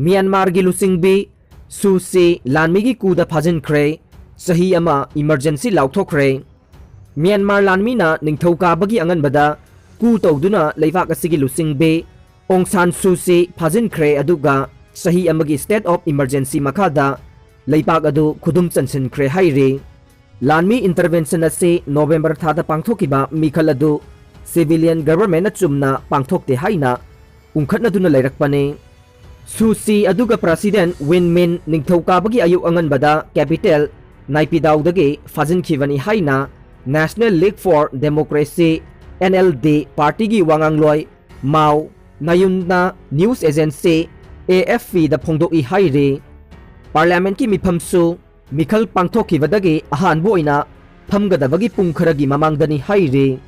Myanmar gi Luchingbi Susi Lanmi Coup da Fajinkhre Chahi ama emergency Laothokhre Myanmar Lanmi na ningthauka bagi anganbada Coup tawduna leibak asigi Luchingbi Aung San Susi Fajinkhre aduga Chahi amagi state of emergency makada leibak adu khudum chansinkhre hairi Lanmi intervention ase November thada pangthokiba mikhal adu civilian government na chumna pangthokte haina ungkhatna duna leirakpane Susi aduga President Win Min ningthauka bagi ayu anganbada capital Naypyidaw-dagi Fajinkhibani haina National League for Democracy NLD party gi wangangloi Mao Nayunna news agency AFP da phongdoi hairi parliament ki miphamsu mikhal pangthokhibadagi ahanbu oina phamgadabagi pung kharagi mamangdani hairi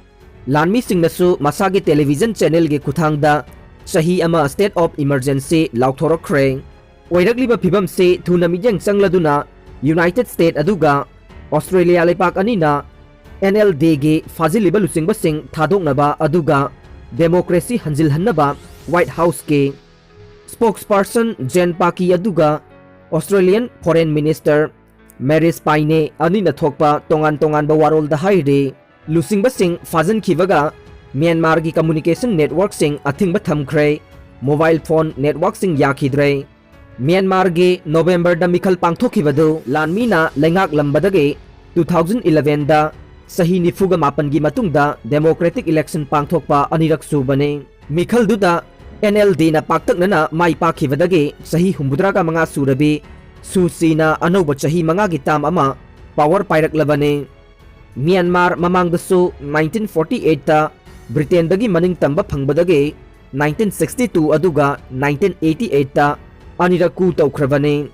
Lanmi singnasu masagi television channel gi kuthangda Chahi ama state of emergency Laothokhre oiragliba phibam se thuna mijang changladuna United States aduga Australia lepak anina NLD gi faziliba luchingba sing thadoknaba aduga democracy hanjilhannaba White House ke spokesperson Jen Paki aduga Australian Foreign Minister Maris Payne anina thokpa tongan ba warol da haire luchingba sing Fajinkhibga Myanmar gi communication network sing athingba thamkhre mobile phone network sing yakhidre Myanmar gi November da mikhal pangthokhibadu Lanmi na lengak lambadagi 2011 da Chahi nifuga mapan gi matungda democratic election pangthokpa anirak subane mikhal duda NLD na paktaknana mai pakhibadagi Chahi humbudraga manga surabi Susi na anoba Chahi manga gi tam ama power pairaklabane Myanmar mamangdasu 1948 ta Britain dagi maning tamba phangbadagi 1962 aduga 1988 ta anira coup tawkhrabane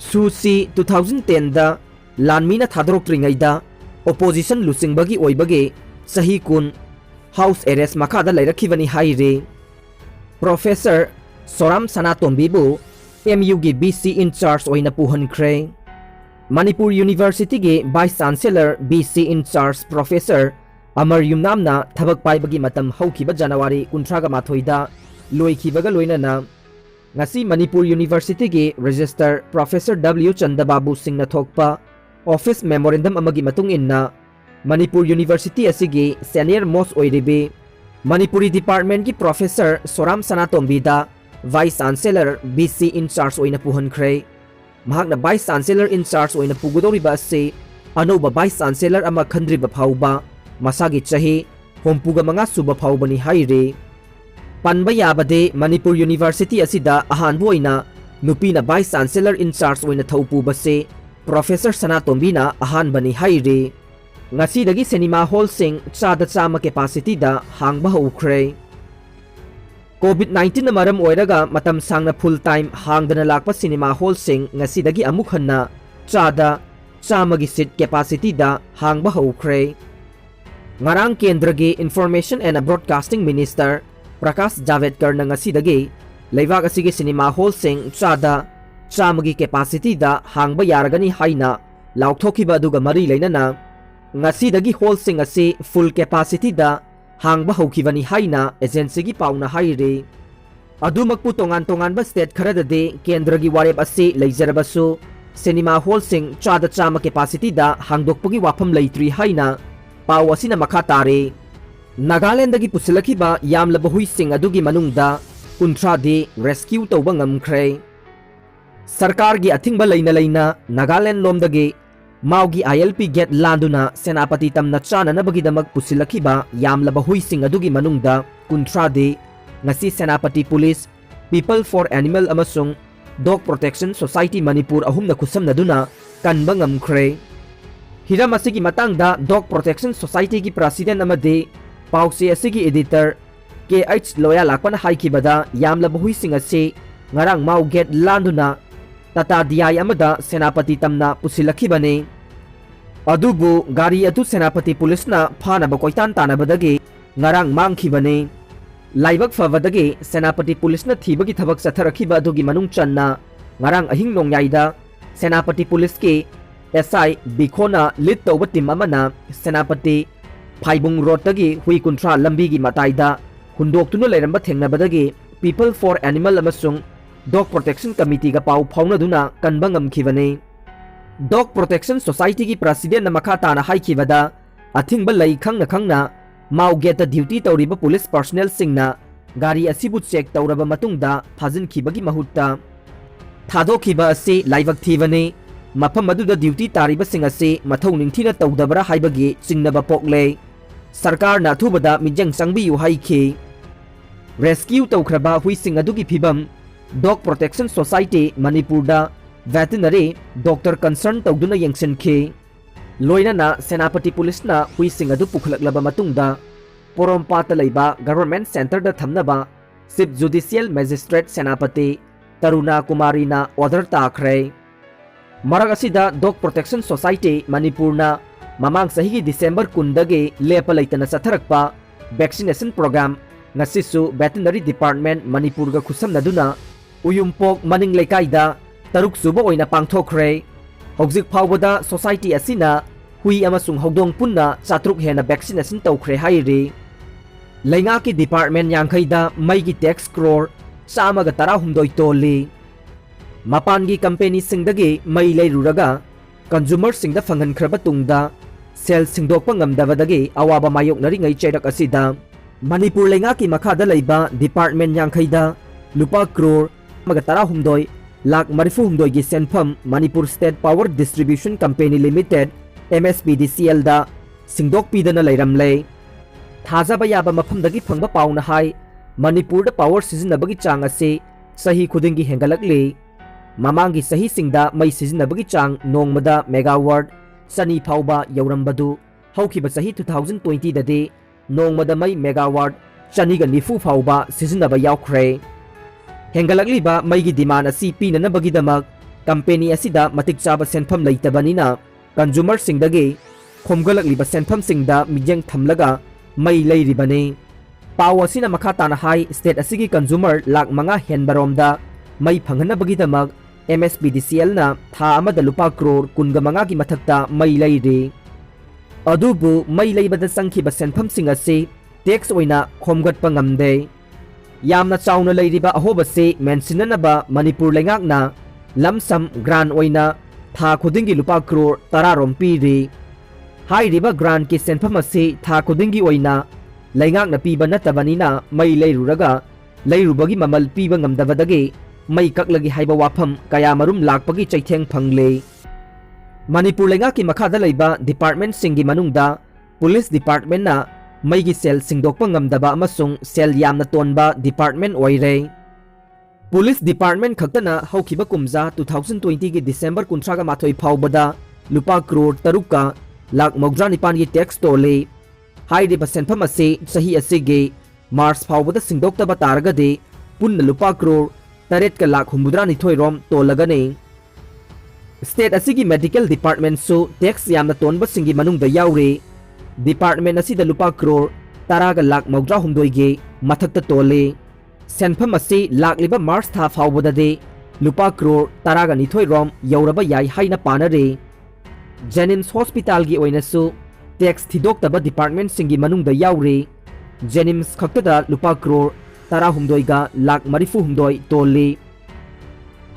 Susi 2010 da Lanmi na thadroktringaida opposition luchingbagi oibagi Chahi kun house arrest makhada lairakhibani haire Professor Soram Sanatombibu MU gi BC in charge oina puhankhre Manipur University gi Vice Chancellor BC in charge Professor Amar Yumnamna thabak paibagi matam haukiba January 18 da loikibaga loinana ngasi Manipur University gi Register Professor W Chandababu Singna thokpa office memorandum amagi matung inna Manipur University asigi senior most oiribi Manipuri Department gi Professor Soram Sanatombi da Vice Chancellor BC in charge oina puhankhre mahakna Vice Chancellor in charge oina pugudoriba ase anoba Vice Chancellor ama khandriba phauba masagi Chahi hompuga manga suba phaubani haire panba yabade Manipur University asida ahanbu oina nupina Vice Chancellor in charge oina thaupu base Professor Sanatombi na ahanbani haire ngasi dagi cinema hall sing chada chama capacity da hangba haukhre COVID-19 na maram oiraga matam sangna full time hangdana lakpa cinema hall sing ngasi dagi amuk hanna chada chama gi seat capacity da hangba haukhre ngarang kendra gi Information and Broadcasting Minister Prakash Javadekar na ngasi dagi leibak asigi cinema hall sing chada chamagi capacity da hangba yaragani haina Laothokiba aduga mari leinana ngasi dagi hall sing ase full capacity da hangba haukibani haina agency gi pauna haire adumakpu tongan ba state kharadade kendra gi warep ase leijarabasu cinema hall sing chada chama capacity da hangdokpagi wafam leitri haina paw asina makha tare Nagaland dagi pusilakhiba yamlaba hui sing adugi manungda 30 de rescue tawba ngamkhre Sarkar gi athingba leina Nagaland lomdagi Maugi ILP get landuna senapati tamna chana na bagidamak pusilakhiba yamlaba hui sing adugi manungda 30 de ngasi senapati police people for animal amasung dog protection society Manipur ahum na khusam naduna kanba ngamkhre hiram asigi matangda dog protection society gi president amade pause asigi editor KH loya lakpana haikibada yamlaba hui sing ase ngarang mau get landuna tata diai amada senapati tamna pusilakhibane adubu gari atu senapati police na phana ba koitan tanabadagi ngarang mangkhibane laibak favadagi senapati police na thibagi thabak satharakhiba adugi manung channa ngarang ahing nongyaida senapati police ki SI Bikhona lead tawba team amana senapati Phaibung road tagi hui kuntra lambi gi mataida hundoktuna leiramba thengnabadagi people for animal amasung Dog Protection Committee ga pau phaunaduna kanba ngamkhibani. Dog Protection Society ki president na makha tana haikibada athingba lei khangna mau get duty tawriba police personnel singna gari asibu check tawraba matungda phajinkibagi mahutta thadokhiba ase laibak thibani mafam aduda duty tariba sing ase mathau ningthina tawdabra haibagi chingnaba pokle sarkar na thubada mijang sangbi yu haikhi rescue tawkhraba huising adugi phibam Dog Protection Society Manipurda veterinary doctor concern tawduna yengsinkhi loinana senapati police na huising adu pukhlaklaba matungda Porompata leiba government center da thamnaba chief judicial magistrate senapati Taruna Kumari na order takhre marag asida Dog Protection Society Manipurna mamang sahi December 10 dagi lepa leitana satharakpa vaccination program ngasisu veterinary department Manipur ga khusamnaduna uyumpok maning lekaida taruk suba oina pangthokre hojik phawbada society asina hui amasung hogdong punna chatruk hena vaccination tawkhre hairi Lainga ki department yangkhaida maigi tax crore samaga tara humdoi toli mapangi company singdagi mai leiruraga consumer singda phangankhra tungda sel singdokpa ngamdabadagi awaba mayoknari ngai chairak asida Manipur lainga ki makhada leiba department yangkhaida lupa crore maga tara humdoi lak marifu humdoi gi senpham Manipur State Power Distribution Company Limited MSPDCL da singdok pidana leiramle Thajaba yaba mafamdagi phangba pauna hai Manipur da power sizinabagi chang ase sahi khudingi hengalakle mamangi sahi singda mai sizinabagi chang nongmada megawatt sani phauba yaurambadu haukiba sahi 2020 dade nongmada mai megawatt chaniga nifu phauba sizinaba yaukre hengalakli ba maigi demand asi pinanabagi damak company asida matik chaba senpham leitabanina consumer singdagi khomgalakli ba senpham singda mijeng thamlaga mai leiribane pawa sina makha tana hai state asigi consumer lak manga henbaromda mai phanghanabagi damak MSPDCL na tha amada lupa crore kunga manga gi mathakta mai leiri adubu mai leibada sangkhiba senpham sing ase tax oina khomgatpa ngamde yamna chauna leiriba ahoba se mensinanaba Manipur lengakna lamsam grant oina tha khudingi lupa crore 10 rom piri hai riba grant ki senpham ase tha khudingi oina laingak na piba natabanina mai leiruraga leirubagi mamal piba ngamdabadagi mai kaklagi haiba wafam kaya marum lakpagi chaitheng phangle Manipur laingak ki makhada leiba department singi manungda police department na mai gi sel singdokpa ngamdaba amasung sel yamna tonba department oire police department khaktana haukiba kumja 2020 gi December 13 mathoi phawbada lupa crore taruka lak mogdra nipan gi tax tole hai de senpham ase sahi asege March phawbada singdokta bataragade punna lupa crore taret ka lak humudra ni thoi rom tolagane state asigi medical department so tax yamna tonba singi manungda yaure department asida lupa crore taraga lak mogdra humdoige mathakta tole senpham ase lakliba March tha phawbada de lupa crore taraga ni thoi rom yauraba yai haina panare Jennings Hospital gi oinasu tax thidokta department singi manungda yaure Jennings khaktada lupa crore tara humdoiga lak marifu humdoi tole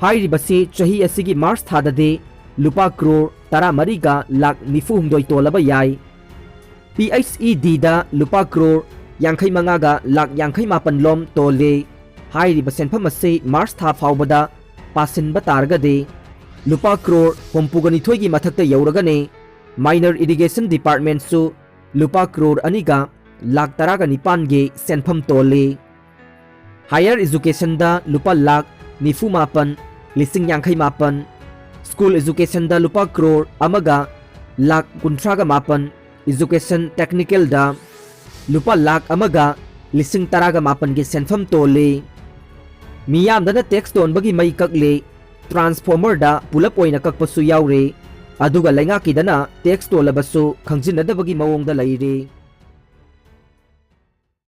hai ribasi chahi asigi March thada de lupa crore tara mariga lak nifu humdoi tolaba yai PHED da lupa crore yangkhai mangaga lak yangkhai mapan lom tole hai ribasen phamase March tha phawbada pasin batarga de lupa crore pompugani thoigi mathakta yauragane minor irrigation department su lupa crore aniga lak taraga nipan ge senpham tole higher education da lupa lak nifu mapan lising yangkhai mapan school education da lupa crore amaga lak kuntraga mapan education technical da lupa lak amaga lising taraga mapan ge senpham tole miyam da tax ton bagi mai kakle transformer da pulap oina kakpasu yaure aduga lainga kidana tax tolabasu khangjinadabagi mawong da laire